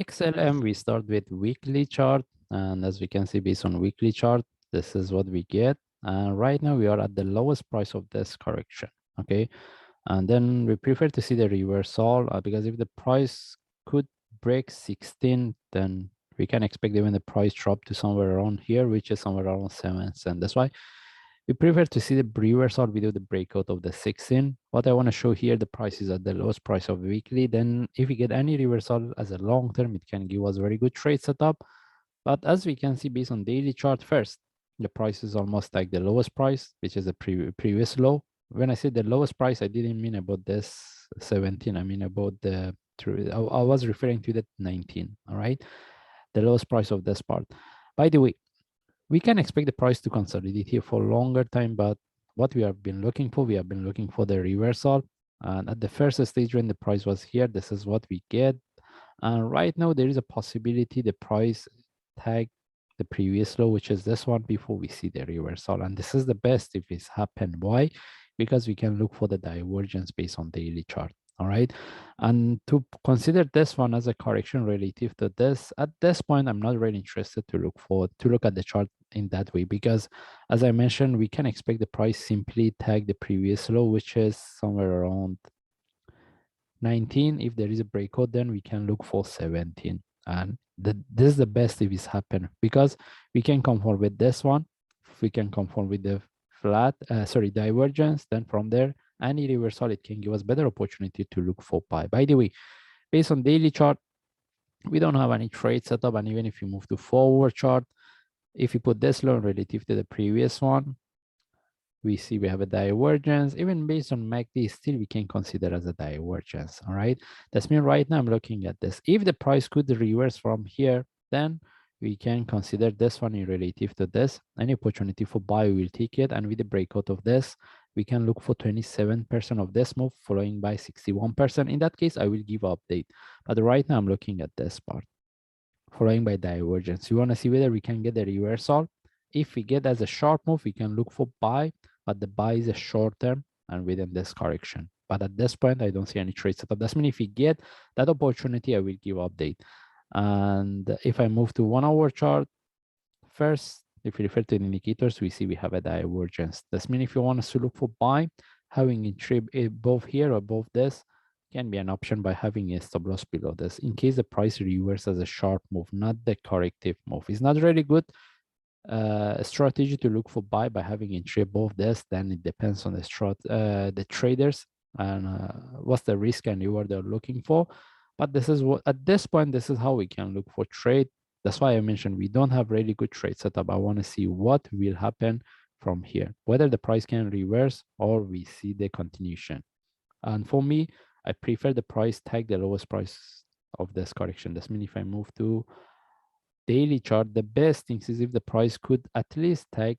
XLM, we start with weekly chart. And as we can see, based on weekly chart, this is what we get. And right now we are at the lowest price of this correction. Okay. And then we prefer to see the reversal because if the price could break 16, then we can expect even the price drop to somewhere around here, which is somewhere around 7 cents. That's why we prefer to see the reversal without the breakout of the 16. What I want to show here, the price is at the lowest price of weekly. Then if we get any reversal as a long term, it can give us very good trade setup. But as we can see based on daily chart first, the price is almost like the lowest price, which is the previous low. When I say the lowest price, I didn't mean about this 17. I mean about the, I was referring to the 19, all right? The lowest price of this part. By the way, we can expect the price to consolidate here for a longer time, but what we have been looking for, we have been looking for the reversal. And at the first stage when the price was here, this is what we get. And right now there is a possibility the price tag the previous low, which is this one, before we see the reversal. And this is the best if it's happened. Why? Because we can look for the divergence based on daily chart. All right. And to consider this one as a correction relative to this, at this point, I'm not really interested to look at the chart in that way, because as I mentioned, we can expect the price simply tag the previous low, which is somewhere around 19. If there is a breakout, then we can look for 17. And this is the best if it's happened, because we can conform with this one. If we can conform with the divergence, then from there, any reversal, it can give us better opportunity to look for buy. By the way, based on daily chart, we don't have any trade setup. And even if you move to forward chart, if you put this low relative to the previous one, we see we have a divergence. Even based on MACD, still we can consider as a divergence. All right. That's mean right now I'm looking at this. If the price could reverse from here, then we can consider this one in relative to this. Any opportunity for buy, we will take it. And with the breakout of this, we can look for 27% of this move, following by 61%. In that case, I will give update. But right now I'm looking at this part, following by divergence. We want to see whether we can get the reversal. If we get as a sharp move, we can look for buy, but the buy is a short term and within this correction. But at this point, I don't see any trade setup. That's mean if we get that opportunity, I will give update. And if I move to 1 hour chart, first, if we refer to the indicators, we see we have a divergence. That's mean if you want us to look for buy, having a trip above here or above this can be an option by having a stop loss below this in case the price reverses as a sharp move, not the corrective move. It's not really good strategy to look for buy by having entry above this. Then it depends on the traders and what's the risk and reward they're looking for. But this is what, at this point, this is how we can look for trade. That's why I mentioned we don't have really good trade setup. I want to see what will happen from here, whether the price can reverse or we see the continuation. And for me, I prefer the price tag the lowest price of this correction. That means if I move to daily chart, the best thing is if the price could at least tag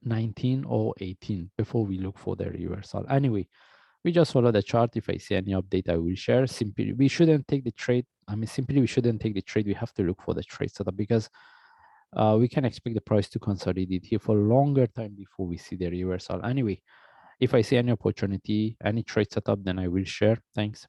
19 or 18 before we look for the reversal. Anyway, we just follow the chart. If I see any update, I will share. Simply, we shouldn't take the trade. We shouldn't take the trade. We have to look for the trade setup, because we can expect the price to consolidate here for a longer time before we see the reversal. Anyway, if I see any opportunity, any trade setup, then I will share. Thanks.